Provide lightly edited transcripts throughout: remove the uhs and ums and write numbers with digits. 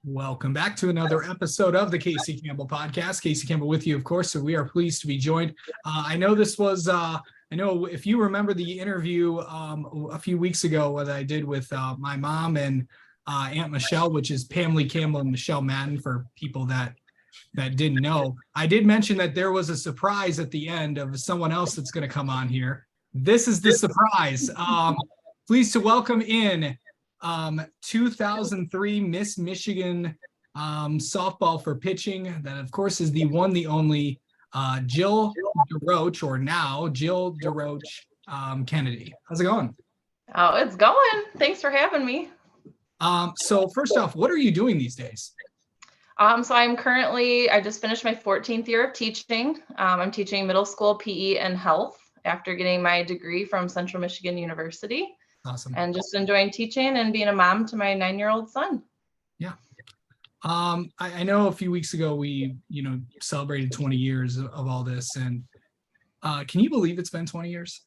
Welcome back to another episode of the Casey Campbell podcast. Casey Campbell with you, of course. So we are pleased to be joined. I know if you remember the interview a few weeks ago that I did with my mom and Aunt Michelle, which is Pamela Campbell and Michelle Madden for people that didn't know. I did mention that there was a surprise at the end of someone else that's going to come on here. This is the surprise. Pleased to welcome in 2003 Miss Michigan softball for pitching. That, of course, is the one, the only Jill Deroche, or now Jill Deroche Kennedy. How's it going? Oh, it's going. Thanks for having me. So first off, what are you doing these days? So I just finished my 14th year of teaching. I'm teaching middle school PE and health after getting my degree from Central Michigan University. Awesome. And just enjoying teaching and being a mom to my 9-year-old son. Yeah. I know a few weeks ago we, celebrated 20 years of all this. And can you believe it's been 20 years?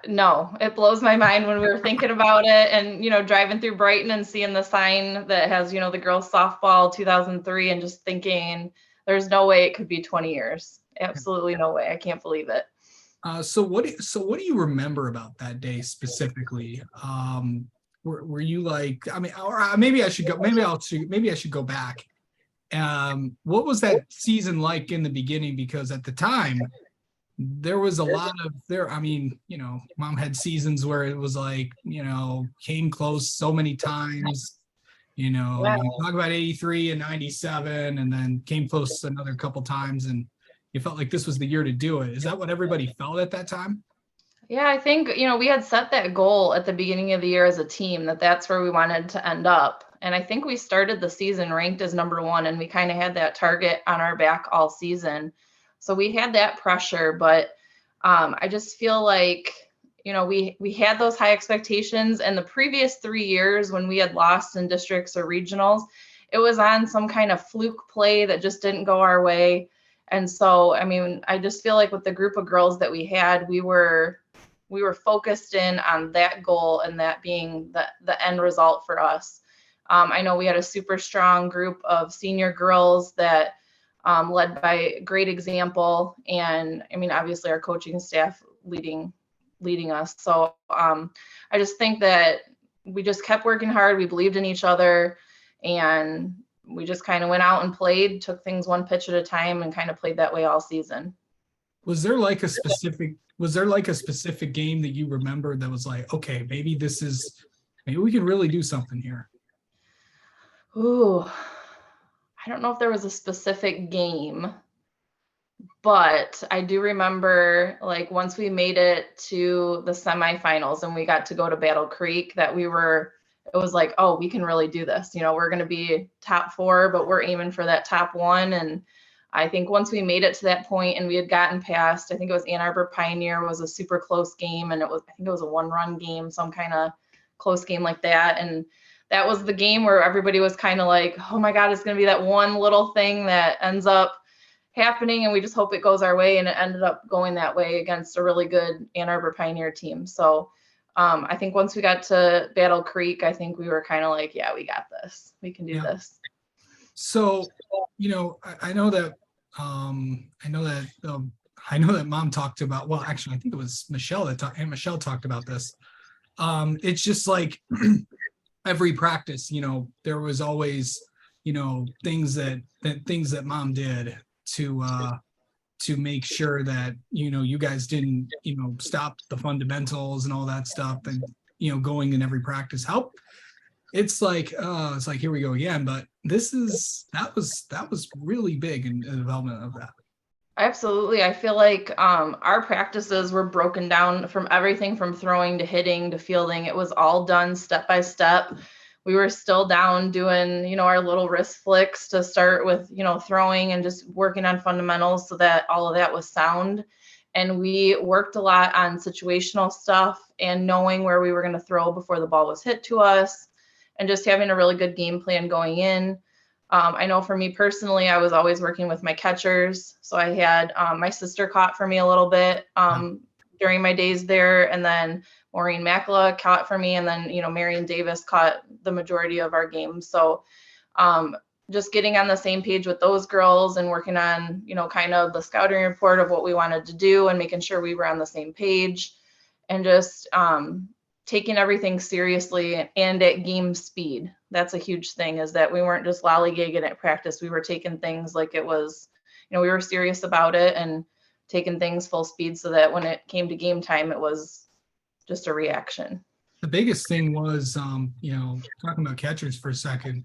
No, it blows my mind when we were thinking about it and, driving through Brighton and seeing the sign that has, the girls softball 2003 and just thinking there's no way it could be 20 years. Absolutely no way. I can't believe it. So what do you remember about that day specifically? Were you like, maybe I should go back. What was that season like in the beginning? Because at the time there was a lot of mom had seasons where it was like, came close so many times, you talk about 83 and 97 and then came close another couple times and you felt like this was the year to do it. Is that what everybody felt at that time? Yeah, I think, we had set that goal at the beginning of the year as a team that's where we wanted to end up. And I think we started the season ranked as number 1 and we kind of had that target on our back all season. So we had that pressure, but I just feel like, we had those high expectations, and the previous 3 years when we had lost in districts or regionals, it was on some kind of fluke play that just didn't go our way. And so, I just feel like with the group of girls that we had, we were focused in on that goal and that being the end result for us. I know we had a super strong group of senior girls that led by great example. And obviously our coaching staff leading us. So I just think that we just kept working hard. We believed in each other and we just kind of went out and played, took things one pitch at a time and kind of played that way all season. Was there like a specific game that you remember that was like, okay, maybe we can really do something here? Ooh, I don't know if there was a specific game, but I do remember like once we made it to the semifinals and we got to go to Battle Creek it was like, oh, we can really do this. We're going to be top 4, but we're aiming for that top 1. And I think once we made it to that point and we had gotten past, I think it was Ann Arbor Pioneer was a super close game. And I think it was a 1-run game, some kind of close game like that. And that was the game where everybody was kind of like, oh my God, it's going to be that one little thing that ends up happening. And we just hope it goes our way. And it ended up going that way against a really good Ann Arbor Pioneer team. So I think once we got to Battle Creek, I think we were kind of like, yeah, we got this. We can do this. So, I know that mom talked about, well, actually, I think it was Michelle Aunt Michelle talked about this. It's just like every practice, there was always, things that mom did to make sure that, you guys didn't, stop the fundamentals and all that stuff and, going in every practice. It's like here we go again, but that was really big in the development of that. Absolutely. I feel like our practices were broken down from everything from throwing to hitting to fielding. It was all done step by step. We were still down doing, our little wrist flicks to start with, throwing and just working on fundamentals so that all of that was sound. And we worked a lot on situational stuff and knowing where we were going to throw before the ball was hit to us and just having a really good game plan going in. I know for me personally, I was always working with my catchers. So I had my sister caught for me a little bit during my days there. And then Maureen Makala caught for me. And then, Marion Davis caught the majority of our games. So just getting on the same page with those girls and working on, kind of the scouting report of what we wanted to do and making sure we were on the same page, and just taking everything seriously and at game speed. That's a huge thing, is that we weren't just lollygagging at practice. We were taking things like it was, we were serious about it and taking things full speed, so that when it came to game time, it was just a reaction. The biggest thing was, talking about catchers for a second,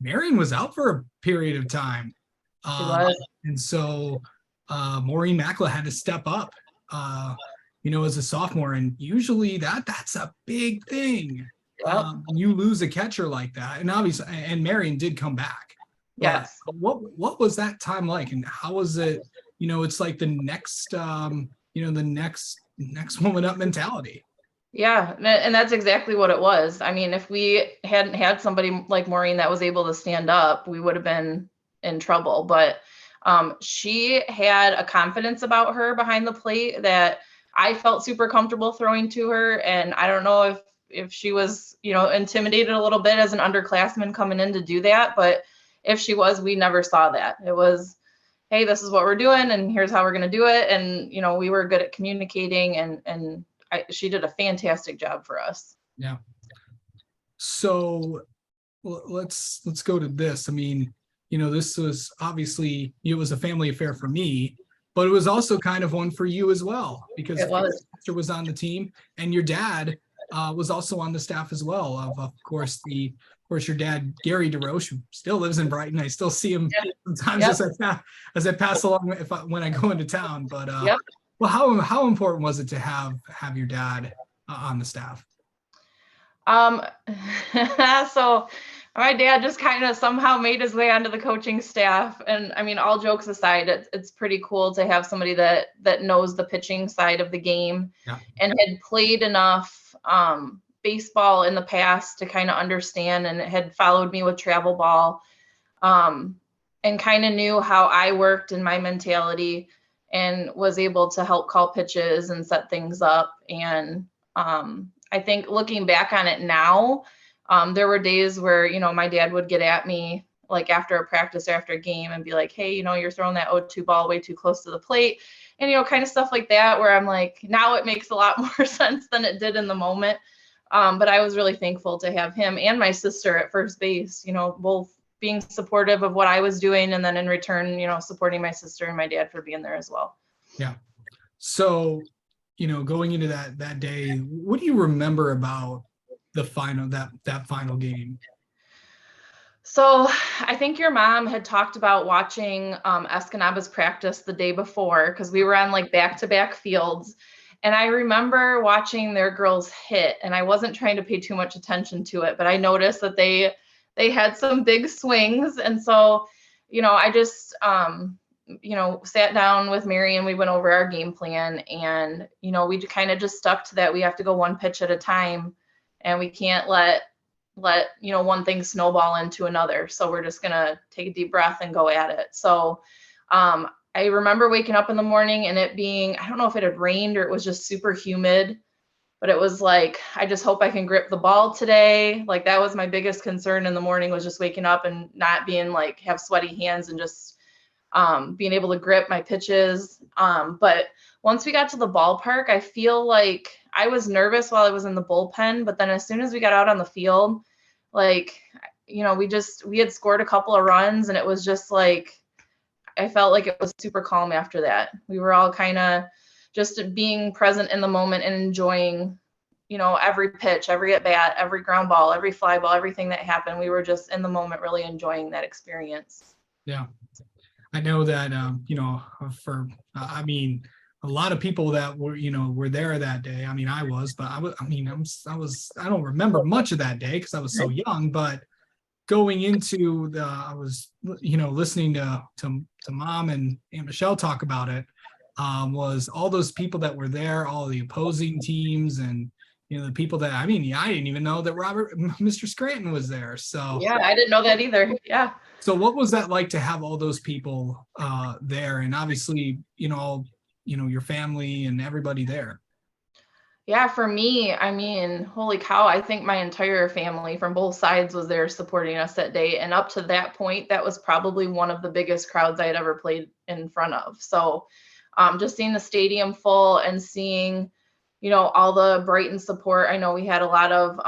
Marion was out for a period of time. She was. And so Maureen Mackla had to step up, as a sophomore. And usually that's a big thing. Yep. You lose a catcher like that. And obviously, and Marion did come back. Yes. But what was that time like? And how was it, it's like the next, next woman up mentality. Yeah, and that's exactly what it was. I mean, if we hadn't had somebody like Maureen that was able to stand up, we would have been in trouble. But she had a confidence about her behind the plate that I felt super comfortable throwing to her. And I don't know if she was, intimidated a little bit as an underclassman coming in to do that. But if she was, we never saw that. It was, hey, this is what we're doing, and here's how we're going to do it. And, we were good at communicating, and she did a fantastic job for us. Yeah. So let's go to this. I mean, this was obviously, it was a family affair for me, but it was also kind of one for you as well, because your sister was on the team and your dad was also on the staff as well. Of course, your dad, Gary Deroche, who still lives in Brighton. I still see him sometimes as I pass along when I go into town. But well, how important was it to have your dad on the staff? So my dad just kind of somehow made his way onto the coaching staff. And I mean, all jokes aside, it's pretty cool to have somebody that knows the pitching side of the game and had played enough baseball in the past to kind of understand, and had followed me with travel ball, and kind of knew how I worked and my mentality, and was able to help call pitches and set things up. And I think looking back on it now, there were days where, my dad would get at me like after a practice or after a game and be like, hey, you're throwing that 0-2 ball way too close to the plate. And, kind of stuff like that, where I'm like, now it makes a lot more sense than it did in the moment. But I was really thankful to have him and my sister at first base, both being supportive of what I was doing, and then in return, supporting my sister and my dad for being there as well. Yeah. So, going into that day, what do you remember about the final, that final game? So I think your mom had talked about watching Escanaba's practice the day before, because we were on like back-to-back fields. And I remember watching their girls hit, and I wasn't trying to pay too much attention to it, but I noticed that they had some big swings. And so, I just, sat down with Mary and we went over our game plan, and, we kind of just stuck to that. We have to go one pitch at a time, and we can't let one thing snowball into another. So we're just going to take a deep breath and go at it. So, I remember waking up in the morning and it being, I don't know if it had rained or it was just super humid, but it was like, I just hope I can grip the ball today. Like, that was my biggest concern in the morning, was just waking up and not being like, have sweaty hands, and just being able to grip my pitches. But once we got to the ballpark, I feel like I was nervous while I was in the bullpen, but then as soon as we got out on the field, like, we had scored a couple of runs, and it was just like, I felt like it was super calm after that. We were all kind of just being present in the moment and enjoying, every pitch, every at bat, every ground ball, every fly ball, everything that happened. We were just in the moment, really enjoying that experience. Yeah. I know that, a lot of people that were there that day. I mean, I was, but I don't remember much of that day because I was so young, but going into I was, listening to Mom and Aunt Michelle talk about it, was all those people that were there, all the opposing teams, and, the people that, I didn't even know that Mr. Scranton was there. So yeah, I didn't know that either. Yeah. So what was that like to have all those people there, and obviously, your family and everybody there? Yeah, for me, I mean, holy cow, I think my entire family from both sides was there supporting us that day. And up to that point, that was probably one of the biggest crowds I had ever played in front of. So just seeing the stadium full and seeing, all the Brighton support. I know we had a lot of,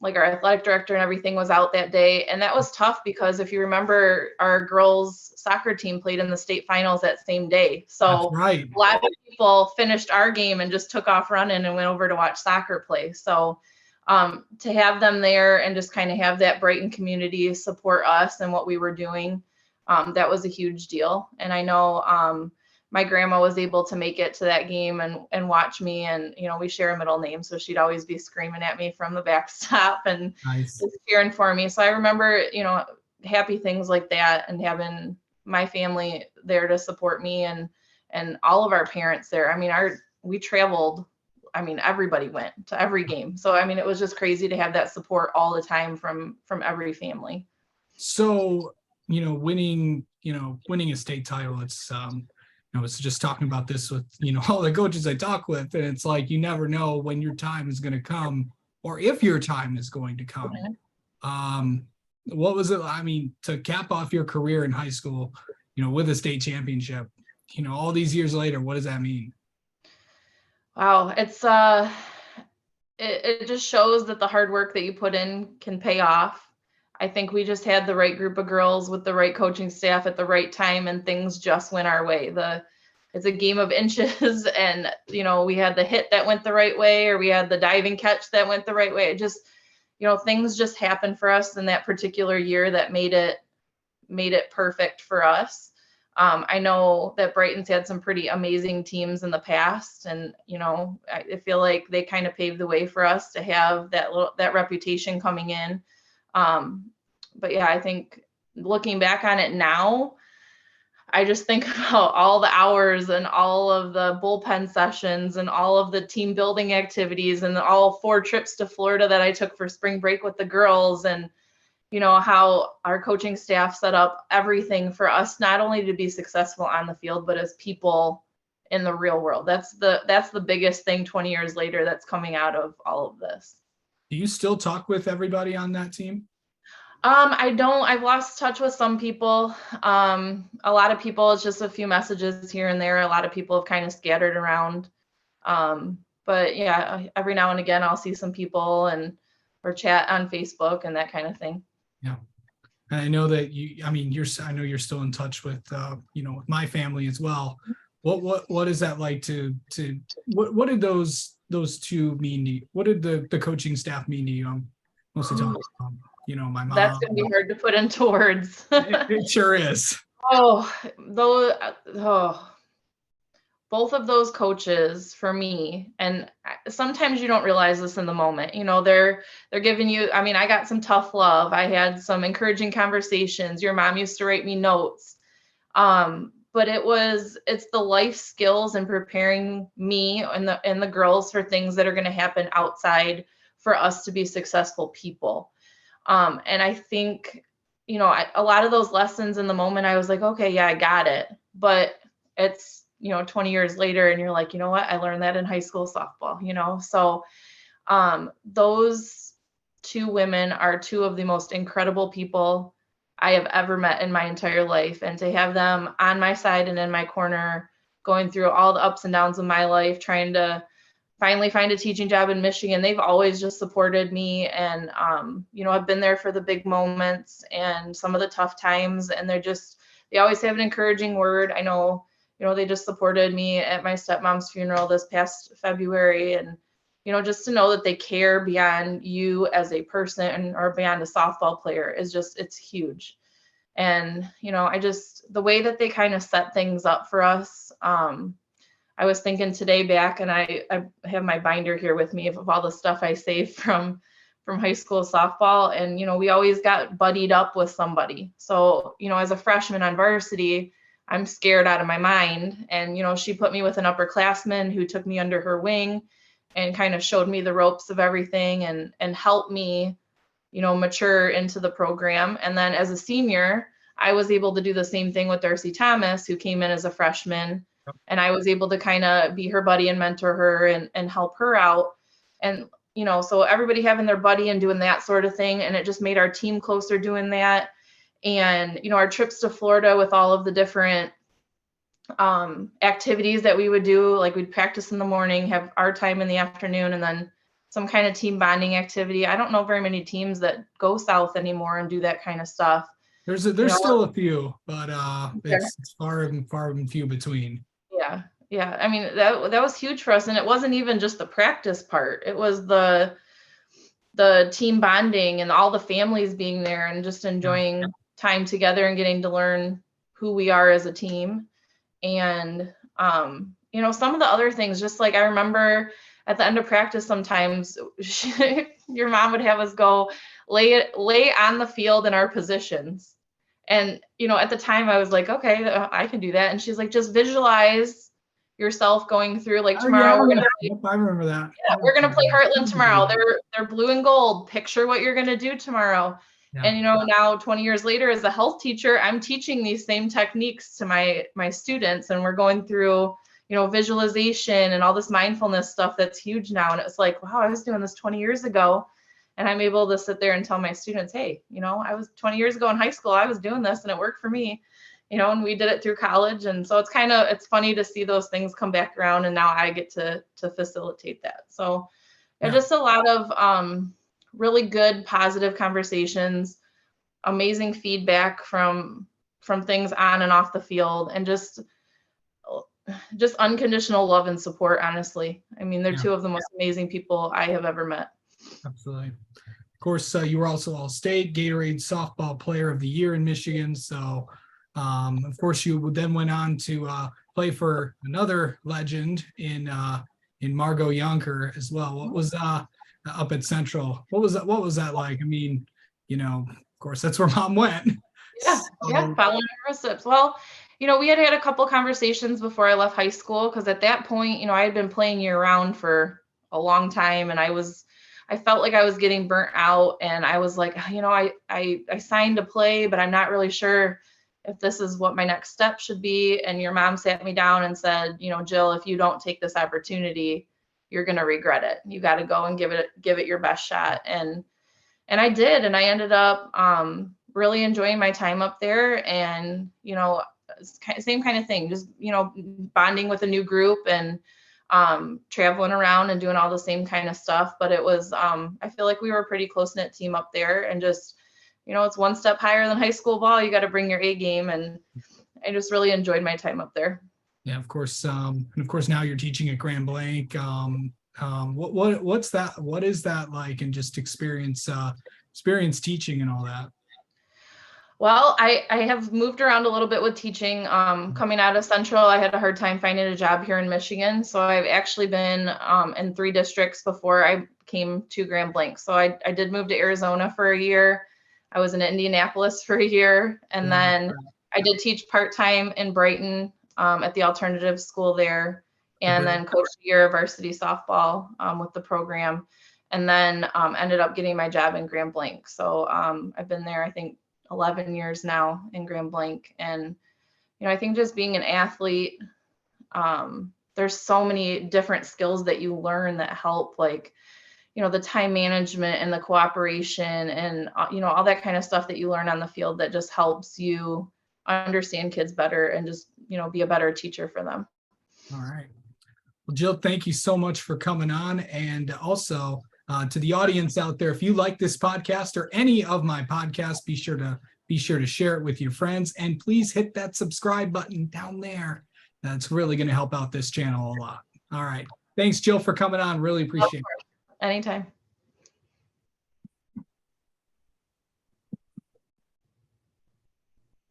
like our athletic director and everything was out that day. And that was tough because if you remember, our girls soccer team played in the state finals that same day. That's So right. a lot of people finished our game and just took off running and went over to watch soccer play. So to have them there and just kind of have that Brighton community support us and what we were doing, that was a huge deal. And I know my grandma was able to make it to that game and watch me. And, we share a middle name. So she'd always be screaming at me from the backstop and Nice. just cheering for me. So I remember, happy things like that and having my family there to support me and all of our parents there. I mean, we traveled. I mean, everybody went to every game. So, I mean, it was just crazy to have that support all the time from every family. So, winning a state title, it's, I was just talking about this with, all the coaches I talk with, and it's like, you never know when your time is going to come or if your time is going to come. What was it? I mean, to cap off your career in high school, with a state championship, all these years later, what does that mean? Wow. It's, it just shows that the hard work that you put in can pay off. I think we just had the right group of girls with the right coaching staff at the right time, and things just went our way. It's a game of inches, and we had the hit that went the right way, or we had the diving catch that went the right way. It just, things just happened for us in that particular year that made it perfect for us. I know that Brighton's had some pretty amazing teams in the past, and I feel like they kind of paved the way for us to have that reputation coming in. But yeah, I think looking back on it now, I just think about all the hours and all of the bullpen sessions and all of the team building activities and all 4 trips to Florida that I took for spring break with the girls, and how our coaching staff set up everything for us, not only to be successful on the field, but as people in the real world. That's the biggest thing 20 years later that's coming out of all of this. Do you still talk with everybody on that team? I don't. I've lost touch with some people. A lot of people, it's just a few messages here and there. A lot of people have kind of scattered around. But yeah, every now and again, I'll see some people or chat on Facebook and that kind of thing. Yeah. And I know that I know you're still in touch with, with my family as well. What is that like what did those two mean to you? What did the coaching staff mean to you? I'm mostly talking about, my mom. That's going to be hard to put into words. It sure is. Both of those coaches for me, and sometimes you don't realize this in the moment, they're giving you, I mean, I got some tough love. I had some encouraging conversations. Your mom used to write me notes. But it's the life skills and preparing me and the girls for things that are going to happen outside for us to be successful people. And I think, a lot of those lessons in the moment, I was like, okay, yeah, I got it. But it's, 20 years later and you're like, you know what? I learned that in high school softball, So those 2 women are 2 of the most incredible people I have ever met in my entire life. And to have them on my side and in my corner, going through all the ups and downs of my life, trying to finally find a teaching job in Michigan, they've always just supported me and, I've been there for the big moments and some of the tough times. And they always have an encouraging word. I know, they just supported me at my stepmom's funeral this past February. And, just to know that they care beyond you as a person or beyond a softball player it's huge. And, the way that they kind of set things up for us, I was thinking today back, and I have my binder here with me of all the stuff I saved from high school softball. And, we always got buddied up with somebody. So, as a freshman on varsity, I'm scared out of my mind. And, she put me with an upperclassman who took me under her wing and kind of showed me the ropes of everything and helped me, mature into the program. And then as a senior, I was able to do the same thing with Darcy Thomas, who came in as a freshman And I was able to kind of be her buddy and mentor her and help her out. And, so everybody having their buddy and doing that sort of thing. And it just made our team closer doing that. And, our trips to Florida with all of the different activities that we would do, like we'd practice in the morning, have our time in the afternoon, and then some kind of team bonding activity. I don't know very many teams that go south anymore and do that kind of stuff. There's still a few, but it's far and few between. Yeah. I mean, that was huge for us. And it wasn't even just the practice part. It was the team bonding and all the families being there and just enjoying time together and getting to learn who we are as a team. And, some of the other things, just like I remember at the end of practice, sometimes your mom would have us go lay on the field in our positions. And, at the time I was like, okay, I can do that. And she's like, just visualize yourself going through, like, tomorrow we're going to I remember that. Yeah, we're going to play Heartland tomorrow. They're blue and gold. Picture what you're going to do tomorrow. Yeah. And, now 20 years later, as a health teacher, I'm teaching these same techniques to my students, and we're going through, visualization and all this mindfulness stuff that's huge now. And it's like, wow, I was doing this 20 years ago. And I'm able to sit there and tell my students, hey, I was 20 years ago in high school, I was doing this and it worked for me, and we did it through college. And so it's funny to see those things come back around. And now I get to facilitate that. So just a lot of really good, positive conversations, amazing feedback from things on and off the field, and just unconditional love and support, honestly. I mean, they're two of the most amazing people I have ever met. Absolutely. Of course, you were also All-State Gatorade Softball Player of the Year in Michigan. So, of course, you then went on to play for another legend in Margot Yonker as well. What was up at Central? What was that like? I mean, of course, that's where Mom went. Following her footsteps. Well, we had a couple conversations before I left high school, because at that point, I had been playing year round for a long time, and I felt like I was getting burnt out, and I was like, I signed to play, but I'm not really sure if this is what my next step should be. And your mom sat me down and said, Jill, if you don't take this opportunity, you're going to regret it. You got to go and give it your best shot. And I did, and I ended up really enjoying my time up there. And, same kind of thing, just, bonding with a new group and traveling around and doing all the same kind of stuff. But it was, I feel like we were a pretty close-knit team up there, and just, it's one step higher than high school ball. You got to bring your A game. And I just really enjoyed my time up there. Yeah, of course. And of course, now you're teaching at Grand Blanc. What's that? What is that like? And just experience teaching and all that. Well, I have moved around a little bit with teaching. Coming out of Central, I had a hard time finding a job here in Michigan. So I've actually been in 3 districts before I came to Grand Blanc. So I did move to Arizona for a year. I was in Indianapolis for a year. And then I did teach part-time in Brighton at the alternative school there. And then coached a year of varsity softball with the program. And then ended up getting my job in Grand Blanc. So I've been there, I think, 11 years now in Grand Blanc. And, I think just being an athlete, there's so many different skills that you learn that help, like, the time management and the cooperation and, all that kind of stuff that you learn on the field that just helps you understand kids better and just, be a better teacher for them. All right. Well, Jill, thank you so much for coming on. And also, to the audience out there, if you like this podcast or any of my podcasts, be sure to share it with your friends, and please hit that subscribe button down there. That's really going to help out this channel a lot. All right. Thanks, Jill, for coming on. Really appreciate it. Anytime.